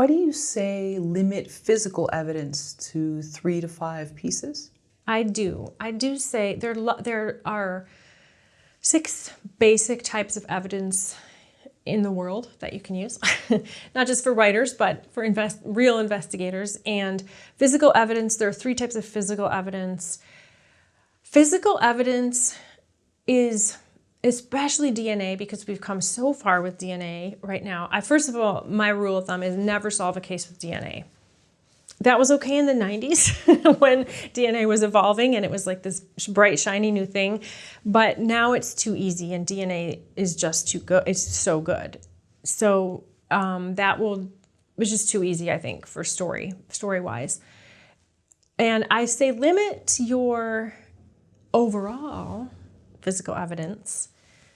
Why do you say limit physical evidence to 3 to 5 pieces? I do say there are 6 basic types of evidence in the world that you can use, not just for writers, but for real investigators. And physical evidence, there are 3 types of physical evidence. Physical evidence is especially DNA, because we've come so far with DNA right now. First of all, my rule of thumb is never solve a case with DNA. That was okay in the 90s when DNA was evolving and it was like this bright, shiny new thing. But now it's too easy and DNA is just too good. It's so good. So it's just too easy, I think, for story-wise. And I say limit your overall physical evidence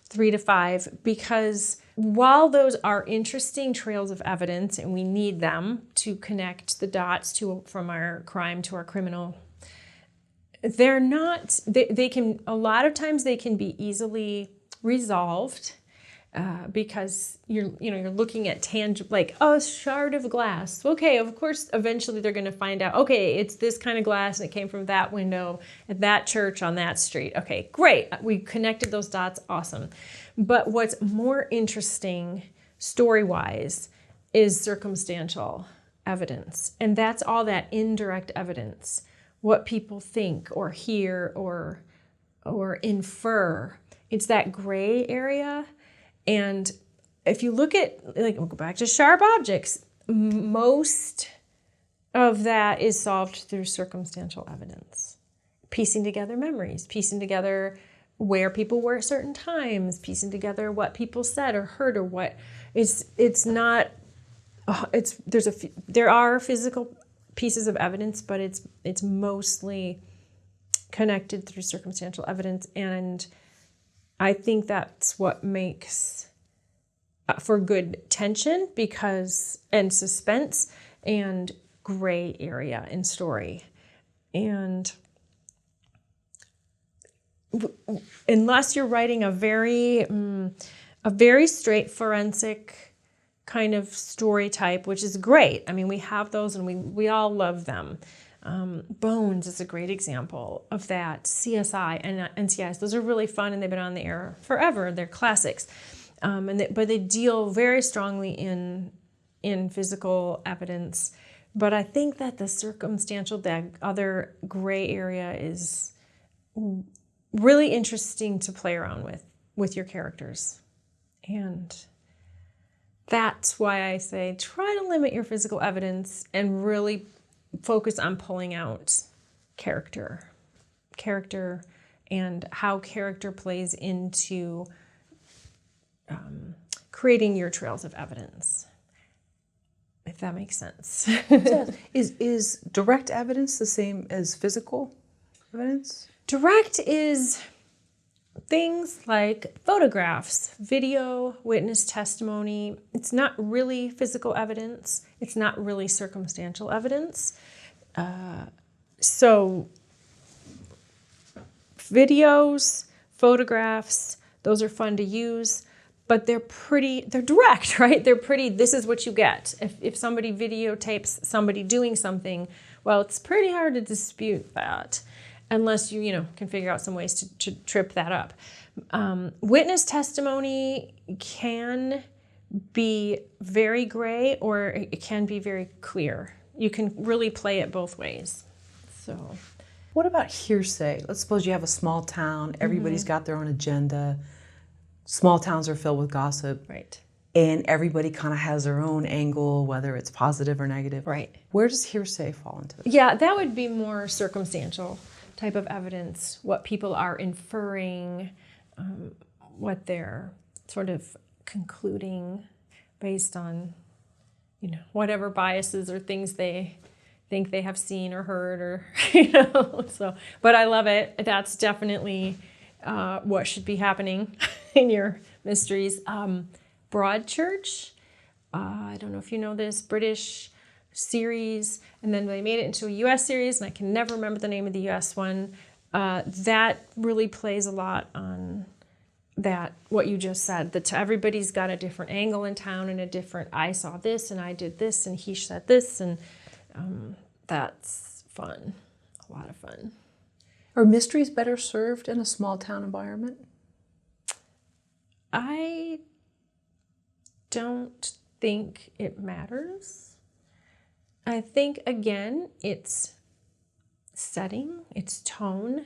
3 to 5, because while those are interesting trails of evidence and we need them to connect the dots from our crime to our criminal, they're not, they can, a lot of times they can be easily resolved because you're looking at tangible, like, oh, a shard of glass. Okay, of course, eventually they're going to find out, okay, it's this kind of glass and it came from that window at that church on that street. Okay, great. We connected those dots. Awesome. But what's more interesting story-wise is circumstantial evidence. And that's all that indirect evidence, what people think or hear or infer. It's that gray area. And if you look at, we'll go back to sharp objects, most of that is solved through circumstantial evidence. Piecing together memories, piecing together where people were at certain times, piecing together what people said or heard or what. There are physical pieces of evidence, but it's mostly connected through circumstantial evidence. And I think that's what makes for good tension and suspense and gray area in story. And unless you're writing a very straight forensic kind of story type, which is great. I mean, we have those and we all love them. Bones is a great example of that. CSI and NCIS, those are really fun and they've been on the air forever. They're classics. But they deal very strongly in physical evidence. But I think that the circumstantial, that other gray area, is really interesting to play around with your characters. And that's why I say try to limit your physical evidence and really focus on pulling out character and how character plays into creating your trails of evidence, if that makes sense. Is direct evidence the same as physical evidence? Direct is things like photographs, video, witness testimony. It's not really physical evidence. It's not really circumstantial evidence. So videos, photographs, those are fun to use, but they're direct, right? This is what you get. If somebody videotapes somebody doing something, well, it's pretty hard to dispute that unless you can figure out some ways to trip that up. Witness testimony can be very gray or it can be very clear. You can really play it both ways. So, what about hearsay? Let's suppose you have a small town, everybody's got their own agenda. Small towns are filled with gossip. Right. And everybody kind of has their own angle, whether it's positive or negative. Right. Where does hearsay fall into this? Yeah, that would be more circumstantial type of evidence, what people are inferring, what they're sort of concluding based on, whatever biases or things they think they have seen or heard or, So, but I love it. That's definitely what should be happening in your mysteries. Broadchurch, I don't know if you know this, British series, and then they made it into a US series, and I can never remember the name of the US one. That really plays a lot on that what you just said, that everybody's got a different angle in town and a different, I saw this and I did this and he said this, and that's fun, a lot of fun. Are mysteries better served in a small town environment? I don't think it matters. I think, again, it's setting, it's tone.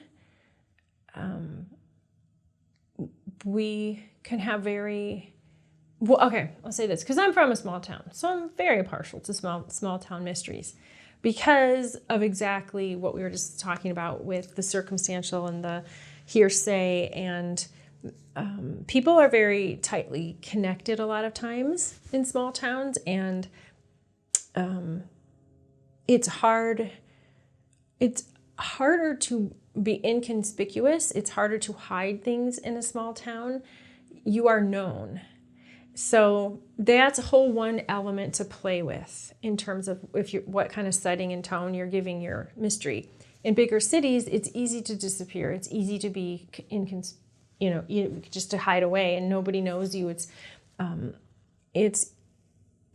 We can have I'll say this, because I'm from a small town, so I'm very partial to small town mysteries because of exactly what we were just talking about with the circumstantial and the hearsay, and people are very tightly connected a lot of times in small towns, and it's harder to be inconspicuous. It's harder to hide things in a small town. You are known. So that's a whole one element to play with in terms of what kind of setting and tone you're giving your mystery. In bigger cities, it's easy to disappear. It's easy to be just to hide away and nobody knows you.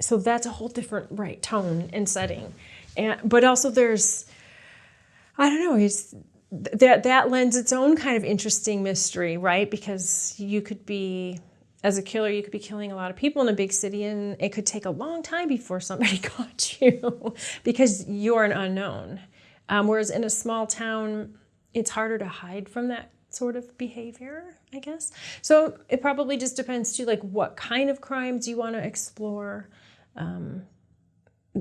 So that's a whole different tone and setting. But also there's, I don't know, that lends its own kind of interesting mystery, right? Because you could be, as a killer, you could be killing a lot of people in a big city, and it could take a long time before somebody caught you because you're an unknown. Whereas in a small town, it's harder to hide from that sort of behavior, I guess. So it probably just depends too, like what kind of crimes you want to explore.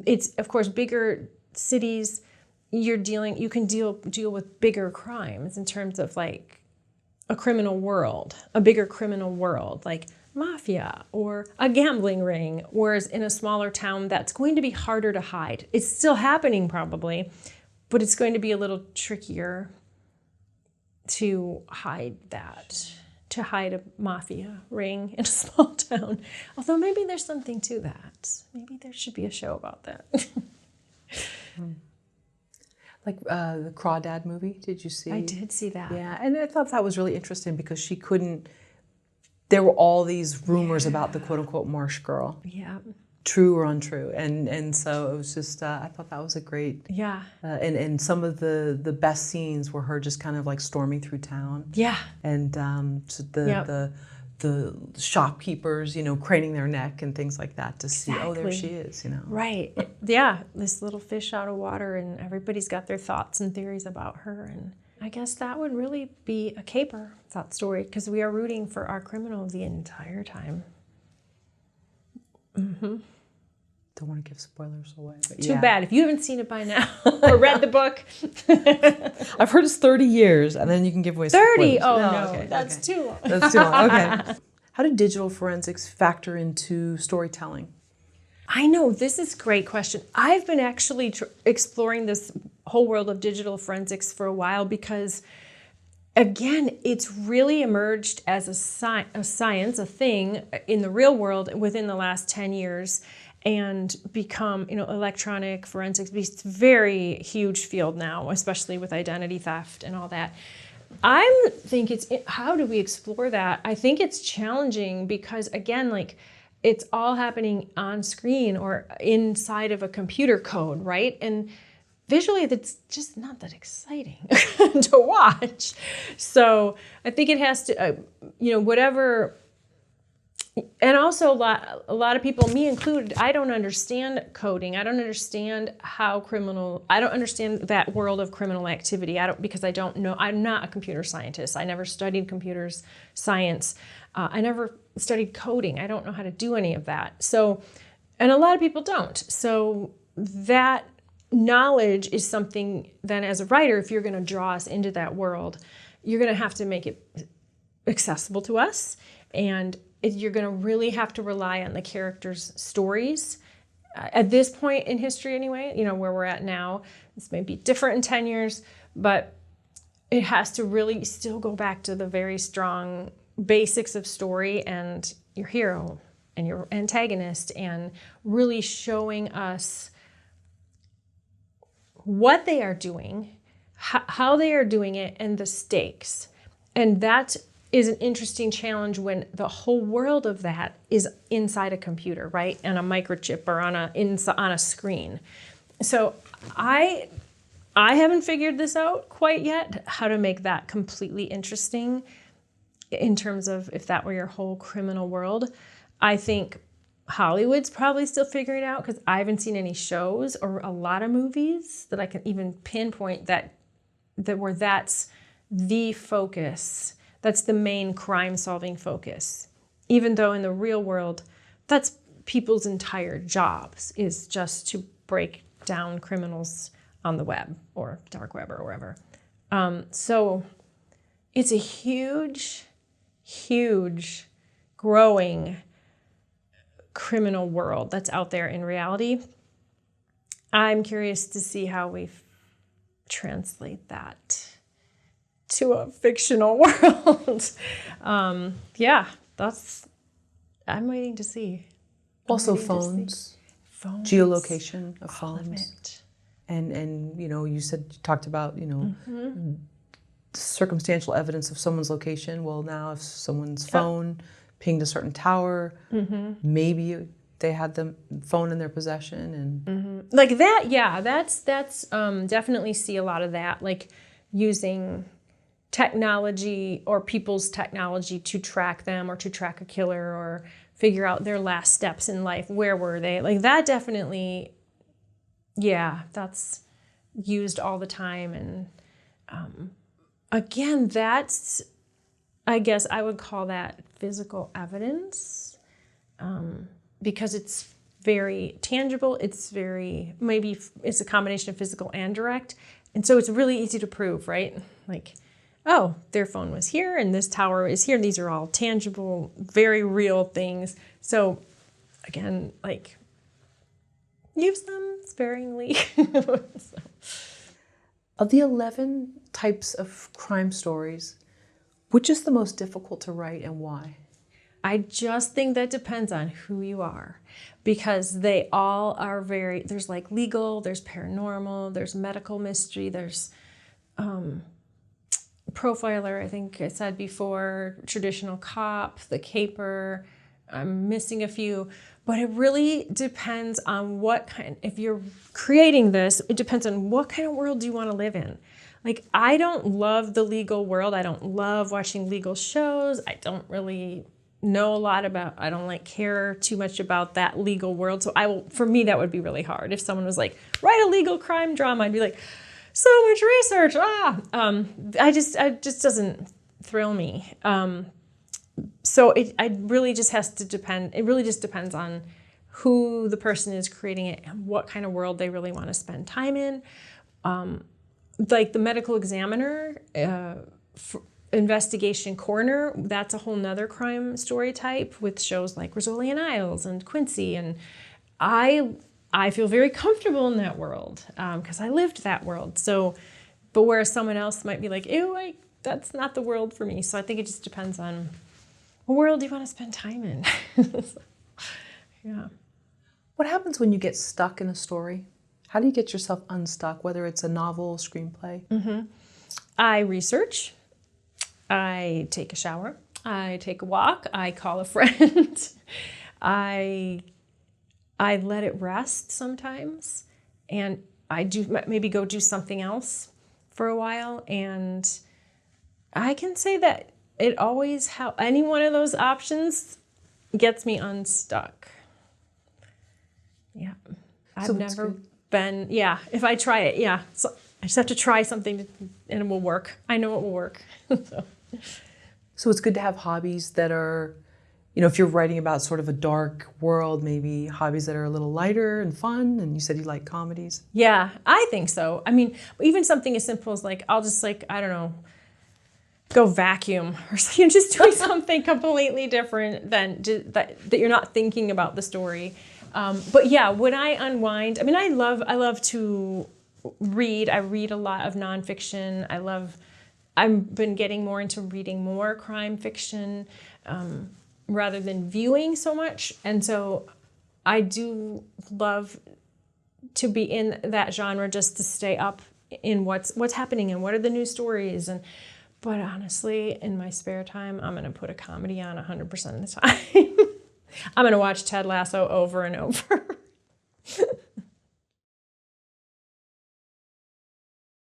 It's, of course, bigger cities, you can deal with bigger crimes in terms of like a criminal world, a bigger criminal world, like mafia or a gambling ring. Whereas in a smaller town, that's going to be harder to hide. It's still happening probably, but it's going to be a little trickier to hide that, to hide a mafia ring in a small town. Although maybe there's something to that. Maybe there should be a show about that. Like the Crawdad movie, did you see? I did see that. Yeah, and I thought that was really interesting because there were all these rumors about the quote-unquote Marsh girl. Yeah. True or untrue. And so it was just, I thought that was a great... Yeah. And some of the best scenes were her just kind of like storming through town. Yeah. And so the shopkeepers, craning their neck and things like that to see, oh, there she is, Right. Yeah, this little fish out of water, and everybody's got their thoughts and theories about her. And I guess that would really be a caper, that story, because we are rooting for our criminal the entire time. Mm-hmm. Don't want to give spoilers away. But Too bad. If you haven't seen it by now or read the book. I've heard it's 30 years, and then you can give away 30? spoilers. Oh, no. Okay, That's too long. That's too long. Okay. How do digital forensics factor into storytelling? I know. This is a great question. I've been actually exploring this whole world of digital forensics for a while because, again, it's really emerged as a science, a thing in the real world within the last 10 years. And become, electronic forensics, it's a very huge field now, especially with identity theft and all that. I think how do we explore that? I think it's challenging because, again, like it's all happening on screen or inside of a computer code, right? And visually, that's just not that exciting to watch. So I think it has to, whatever. And also a lot of people, me included, I don't understand coding. I don't understand I don't understand that world of criminal activity. Because I don't know, I'm not a computer scientist. I never studied computer science. I never studied coding. I don't know how to do any of that. So, and a lot of people don't. So that knowledge is something then as a writer, if you're going to draw us into that world, you're going to have to make it accessible to us. And you're going to really have to rely on the characters' stories. At this point in history anyway, where we're at now, this may be different in 10 years, but it has to really still go back to the very strong basics of story and your hero and your antagonist, and really showing us what they are doing, how they are doing it, and the stakes. And that is an interesting challenge when the whole world of that is inside a computer, right? And a microchip or on a screen. So I haven't figured this out quite yet, how to make that completely interesting in terms of if that were your whole criminal world. I think Hollywood's probably still figuring it out because I haven't seen any shows or a lot of movies that I can even pinpoint that where that's the focus. That's the main crime-solving focus. Even though in the real world, that's people's entire jobs is just to break down criminals on the web or dark web or wherever. So it's a huge, huge, growing criminal world that's out there in reality. I'm curious to see how we translate that to a fictional world. Yeah, I'm waiting to see. Also phones, geolocation of phones. And you talked about, circumstantial evidence of someone's location. Well, now if someone's phone pinged a certain tower, maybe they had the phone in their possession and like that. Yeah, that's definitely see a lot of that, like using technology or people's technology to track them or to track a killer or figure out their last steps in life. Where were they? Like that definitely, yeah, that's used all the time. And again, that's, I guess I would call that physical evidence because it's very tangible. It's maybe it's a combination of physical and direct. And so it's really easy to prove, right? Like, oh, their phone was here and this tower is here. These are all tangible, very real things. So again, like, use them sparingly. So. Of the 11 types of crime stories, which is the most difficult to write and why? I just think that depends on who you are because they all are there's like legal, there's paranormal, there's medical mystery, there's profiler, I think I said before, traditional cop, the caper, I'm missing a few, but it really depends on if you're creating this, it depends on what kind of world do you want to live in. Like, I don't love the legal world. I don't love watching legal shows. I don't really know a lot I don't care too much about that legal world. So for me, that would be really hard. If someone was like, write a legal crime drama, I'd be like, so much research. It just doesn't thrill me. So it really just has to depend. It really just depends on who the person is creating it and what kind of world they really want to spend time in. Like the medical examiner, investigation coroner, that's a whole nother crime story type with shows like Rizzoli and Isles and Quincy. And I feel very comfortable in that world because I lived that world. So, but whereas someone else might be like, ew, that's not the world for me. So I think it just depends on what world do you want to spend time in. So, yeah. What happens when you get stuck in a story? How do you get yourself unstuck, whether it's a novel, screenplay? I research. I take a shower. I take a walk. I call a friend. I let it rest sometimes. And I do maybe go do something else for a while. And I can say that it always any one of those options gets me unstuck. Yeah. I've never been, if I try it, yeah. So I just have to try something and it will work. I know it will work. So it's good to have hobbies that are, if you're writing about sort of a dark world, maybe hobbies that are a little lighter and fun. And you said you like comedies. Yeah, I think so. I mean, even something as simple as I'll just I don't know, go vacuum or something, just doing something completely different than that you're not thinking about the story. But yeah, when I unwind, I mean, I love to read. I read a lot of nonfiction. I've been getting more into reading more crime fiction rather than viewing so much. And so I do love to be in that genre just to stay up in what's happening and what are the new stories. But honestly, in my spare time, I'm going to put a comedy on 100% of the time. I'm going to watch Ted Lasso over and over.